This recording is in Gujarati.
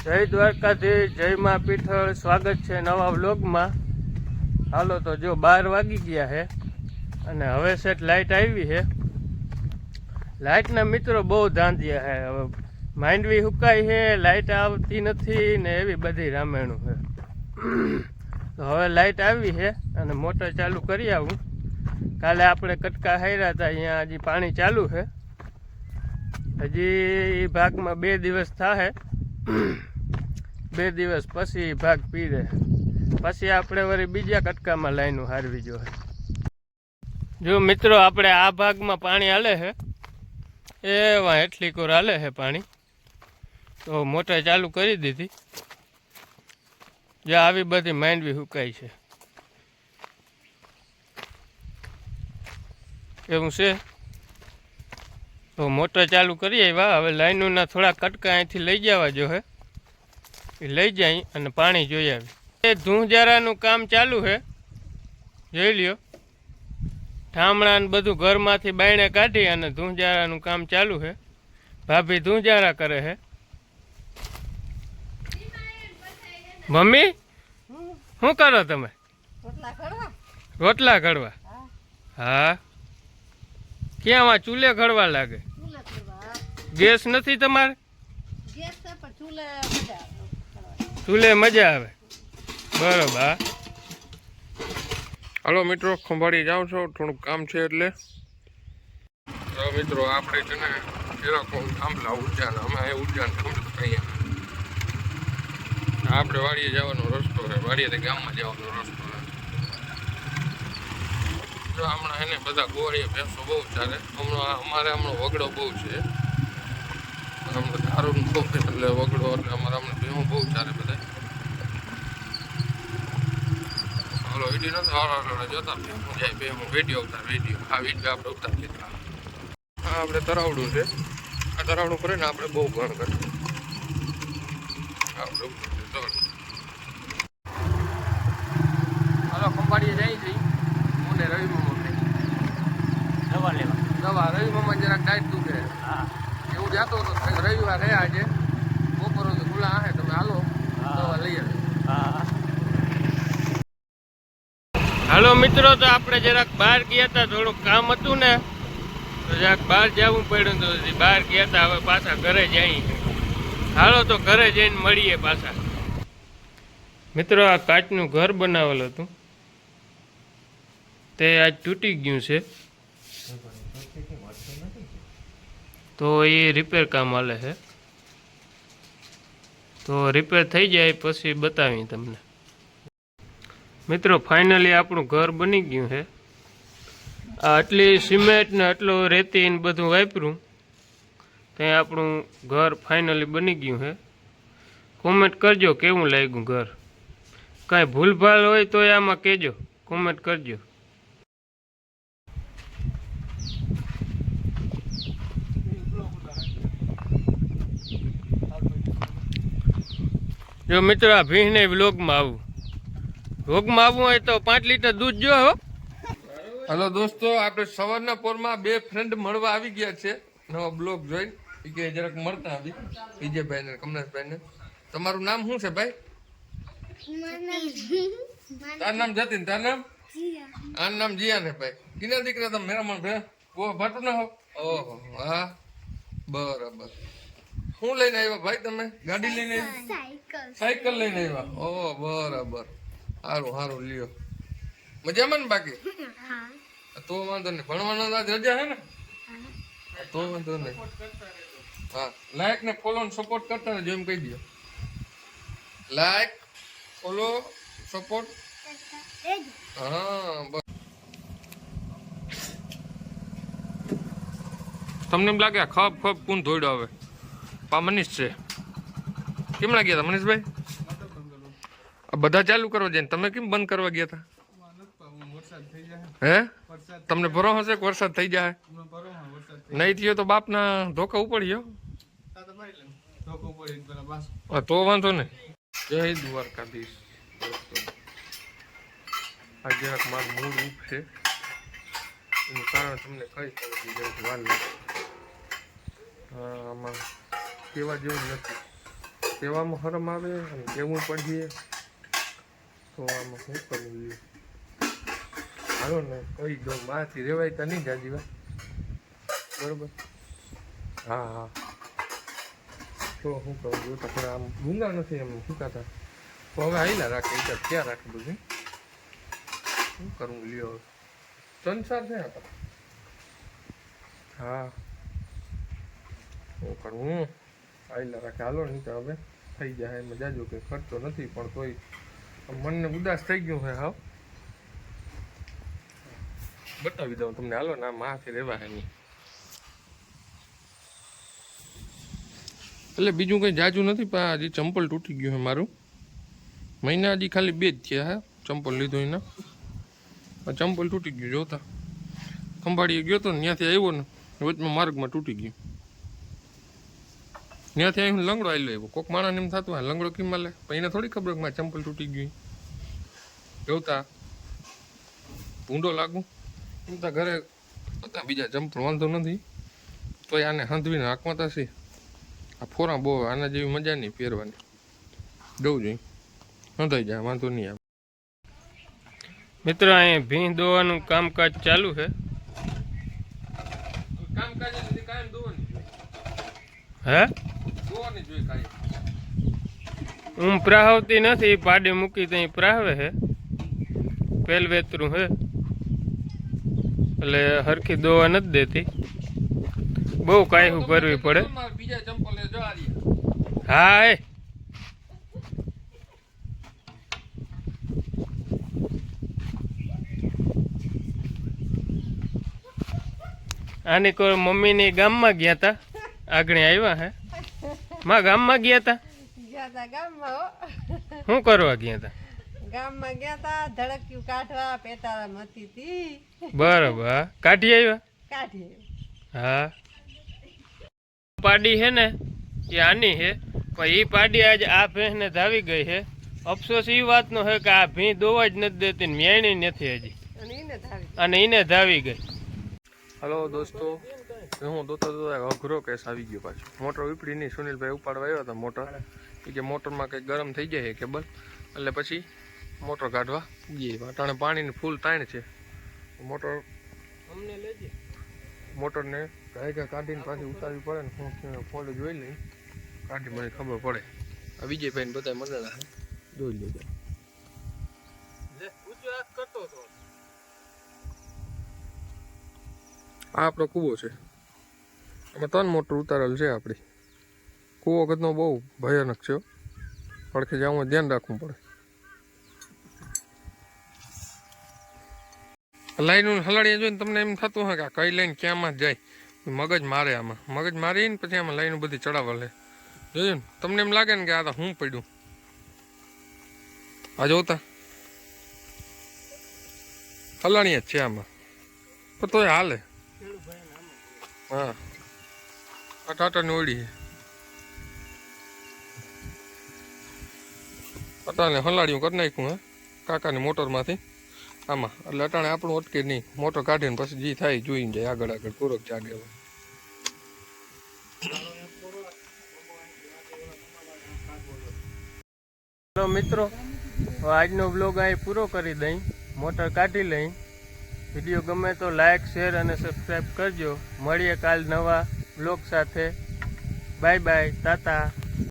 જય દ્વારકાધીશ, જય મા પીઠળ. સ્વાગત છે નવા વ્લોગમાં. હાલો તો જો 12 વાગી ગયા છે અને હવે સેટ લાઇટ આવી છે. લાઇટના મિત્રો બહુ ધાંધિયા છે. હવે માંડવી સુકાય છે, લાઇટ આવતી નથી ને એવી બધી રામાયણું છે. તો હવે લાઇટ આવી છે અને મોટર ચાલુ કરી આવું. કાલે આપણે કટકા હાર્યા હતા, અહીંયા હજી પાણી ચાલુ છે. હજી ભાગમાં 2 દિવસ થાય. 2 દિવસ પછી ભાગ પીરે, પછી આપણે વળી બીજા કટકામાં લાઈનું હારવી જોઈએ. જો મિત્રો, આપણે આ ભાગમાં પાણી હાલે છે, એવા એટલી કોર હાલે છે પાણી. તો મોટર ચાલુ કરી દીધી. જ્યાં આવી બધી માંડવી સુકાય છે એવું છે. તો મોટર ચાલુ કરી આવ્યા. હવે લાઈનોના થોડા કટકા અહીંથી લઈ જવા જોઈએ. એ લઈ જાય અને પાણી જોઈ આવી. એ ધૂંજારાનું કામ ચાલુ છે, જોઈ લ્યો. ઠામણા ને બધું ઘરમાંથી બાયણે કાઢી અને ધૂંજારાનું કામ ચાલુ છે. ભાભી ધૂંજારા કરે છે. મમ્મી શું કરો તમે? રોટલા ઘડવા. હા, ક્યાં ચૂલે ઘડવા લાગે? ગેસ નથી તમારે? ચૂલે મજા આવે. બરોબર. હાલો મિત્રો, ખંભાળી જાઉં છો, થોડુંક કામ છે એટલે. મિત્રો આપણે છે ને થાંભલા ઉદ્યાન, અમે ઉદ્યાન અહીંયા આપણે વાડીએ જવાનો રસ્તો છે. વાડીએથી ગામમાં જવાનો રસ્તો છે. જો હમણાં એને બધા ગોળીએ ભેંસો બહુ ચાલે. અમારે હમણાં વગડો બહુ છે. હમણાં દારૂ બહુ એટલે વગડો એટલે અમારે હમણાં ભેહું બહુ ચાલે બધા. હાલો વિડીયો નથી હારા જોતા ભેહું જાય, ભેહું વિડીયો આ વિડીયો આપણે ઉતારી લીધા. હા, આપણે તરાવડું છે. આ તરાવડું કરીને આપણે બહુ ઘણ કરીએ. આપણે હાલો ખંભાળીએ જાય છે. હું ને રવિ મામા દવા લેવા. દવા રવિ મામા જરાક ડાયટ દુખે. હા, એવું જાતો હતો. રવિવાર રહ્યા આજે બપોર ખુલ્લા આહે, તમે હાલો દવા લઈ આવે. હા હાલો મિત્રો, તો આપણે જરાક બહાર ગયા હતા, થોડુંક કામ હતું ને, તો જરાક બહાર જવું પડ્યું. તો બહાર ગયા હતા, હવે પાછા ઘરે જઈએ. હાલો તો ઘરે જઈને મળીએ પાછા. મિત્રો, આ કાચનું ઘર બનાવેલું હતું તે આજ તૂટી ગયું છે. તો એ રિપેર કામ હાલે છે. તો રિપેર થઈ જાય પછી બતાવી તમને. મિત્રો, ફાઇનલી આપણું ઘર બની ગયું છે. આટલી સિમેન્ટ ને આટલો રેતી ને બધું વાપર્યું ત્યાં આપણું ઘર ફાઇનલી બની ગયું છે. કોમેન્ટ કરજો કેવું લાગ્યું ઘર. કાંઈ ભૂલભાલ હોય તો આમાં કહેજો, કોમેન્ટ કરજો. જો મિત્રો, આ ભીંને વ્લોગમાં આવવું હોય તો 5 લીટર દૂધ જો હો. હલો દોસ્તો, આપણે સવારના પોરમાં 2 ફ્રેન્ડ મળવા આવી ગયા છે. નવા બ્લોગ જોઈને કે જરાક મળતા આવી. વિજયભાઈ ને કમલેશભાઈ ને. તમારું નામ શું છે ભાઈ? તારું નામ જતીન, તારું નામ? આનું નામ જીયા ને ભાઈ. કિના દીકરા તમે મેરામણ ભાઈ ઓ ભાટું ના હો? ઓહો હા, બરાબર. શું લઈને આવ્યા ભાઈ તમે? ગાડી લઈને આવ્યા? સાયકલ લઈને આવ્યા? ઓહ બરાબર. સારું સારું, લ્યો. મજામાં ને બાકી? તો વાંધો નહીં. ભણવાનો આજ રજા હે ને? તો વાંધો નહીં. હા, લાઈક ને ફોલો ને સપોર્ટ કરતા રહેજો એમ કહી દો. Like, follow, support. હા બસ. તમને એમ લાગે ખપ ખપ કોણ ધોડ્યો હવે? પા મનીષ છે. કેમ લાગ્યા હતા મનીષભાઈ? બધા ચાલુ કરવા જાય, તમે કેમ બંધ કરવા ગયા હતા? હે, તમને ભરો હશે કે વરસાદ થઈ જાય? નહીં થયો તો બાપના ધોકા ઉપડ્યો. તો વાંધો નહીં. જય દ્વારકાધીશ. આ જરાક મારું મૂડ ઉપ છે, એનું કારણ તમને કઈ વાર લાગે. આમાં કહેવા જેવું નથી. કહેવામાં શરમ આવે અને કેવું પડીએ તો આમાં શું કરવું જોઈએ. હાલો ને કહી દો, માથી રેવાય તો નહીં જાજી વાત, બરોબર. હા હા, તો શું કહું જો તો પણ આમ ભૂંગા નથી એમ સુકાતા, તો હવે આઈલા રાખે એટલે ક્યાં રાખે બધું, શું કરવું લ્યો. સંસાર છે આપણે. હા શું કરવું, આઈલા રાખે. હાલો નહીં તો હવે થઈ જાય એમાં જાજો કે ખર્ચો નથી, પણ તોય મનને ઉદાસ થઈ ગયું છે. હાવ બતાવી દઉં તમને, હાલો ના માથી રહેવા હે નહીં. એટલે બીજું કંઈ જાજુ નથી, પણ હજી ચંપલ તૂટી ગયું છે મારું. મહિના હજી ખાલી 2 જ થયા હે ચંપલ લીધું એના. ચંપલ તૂટી ગયું, જોતા ખંભાળીએ ગયો તો ને ત્યાંથી આવ્યો ને વચમાં માર્ગમાં તૂટી ગયું. ત્યાંથી અહીં લંગડો આવેલો આવ્યો. કોઈક માણસને એમ થતું હા લંગડો કેમ મળે, પણ એને થોડી ખબર કે મારે ચંપલ તૂટી ગયું. જોતા ભૂંડો લાગુ એમ તો ઘરે હતા બીજા ચંપલ, વાંધો નથી. તોય આને હંધવીને હાંકમાં થશે. આ ફોરા બહુ, આના જેવી મજા નહીં પહેરવાની. જવું જોઈએ, હંધાઈ જાય, વાંધો નહીં આવે. મિત્રો અહીંયા ભીં દોવાનું કામકાજ ચાલુ છે. કામકાજ કાયમ દોવાની હે દોવાની જોઈએ કાયમ. હું પ્રાહવતી નથી, પાડી મૂકી ત્યાં પ્રાહવે છે. પેલ વેતરું છે એટલે હરખી દોવા નથી દેતી, બહુ કાયહું ભરવી પડે. બીજા ચંપલ જો આ રહ્યા. હા એ આની કોઈ મમ્મીની ગામમાં ગયા હતા, આગળ આવ્યા હે. માં ગામમાં ગયા હતા ગામમાં હો. શું કરવા ગયા હતા? ગામમાં ગયા તા ધડકિયું કાઢવા, પેટાળા મતી હતી. બરોબર, હા કાઢી આવ્યા. કાઢી હા પાડી હે ને એ આની હે, પણ એ પાડી આજે આ ભેંસને ધાવી ગઈ છે. અફસોસ એ વાતનો છે કે આ ભીં દોવા જ નથી દેતી, મ્યાણી નથી હજી, અને એને ધાવી ગઈ. હલો દોસ્તો, હું દોતા દોતા અઘરો કેસ આવી ગયો પાછો. મોટર ઉપડી નહીં, સુનિલભાઈ ઉપાડવા આવ્યા હતા મોટર. એ કે મોટરમાં કંઈક ગરમ થઈ જાય કેબલ, એટલે પછી મોટર કાઢવા ગઈ. અટાણે પાણીની ફૂલ તાણ છે. મોટર અમને લેજે, મોટરને ગાયકા કાઢીને પાછી ઉતારવી પડે ને. હું ફોન જોઈ લઈ, કાઢી મને ખબર પડે. આ વિજયભાઈને બધા મંડળા છે, જોઈ લેજો. કરતો હતો. આ આપણો કૂવો છે, આમાં 3 મોટર ઉતારેલ છે આપણી. કૂવો કદનો બહુ ભયાનક છે, પડખે જવામાં ધ્યાન રાખવું પડે. લાઈન હલાડીએ જોઈને તમને એમ થતું હોય કે આ કઈ લાઈન ક્યાંમાં જાય, મગજ મારે. આમાં મગજ મારીને પછી આમાં લાઈન બધી ચડાવવા લે. જોયું ને, તમને એમ લાગે ને કે આ તો હું પડ્યું. આ જોતા હલાણીએ જ છે આમાં, પણ તોય હાલે. હા આ ટાટાની ઓળી છે, અટાણે હલાડીયું કરી નાખ્યું હે કાકાની મોટરમાંથી આમાં. એટલે અટાણે આપણું અટકે નહીં, મોટર કાઢીને પછી જે થાય જોઈને જાય આગળ આગળ પૂરક જાગે. હેલો મિત્રો, આજનો બ્લોગ અહીં પૂરો કરી દઈ. મોટર કાઢી લઈ. વિડીયો ગમે તો લાઈક, શેર અને સબસ્ક્રાઈબ કરજો. મળીએ કાલ નવા બ્લોગ સાથે. બાય બાય, તાતા.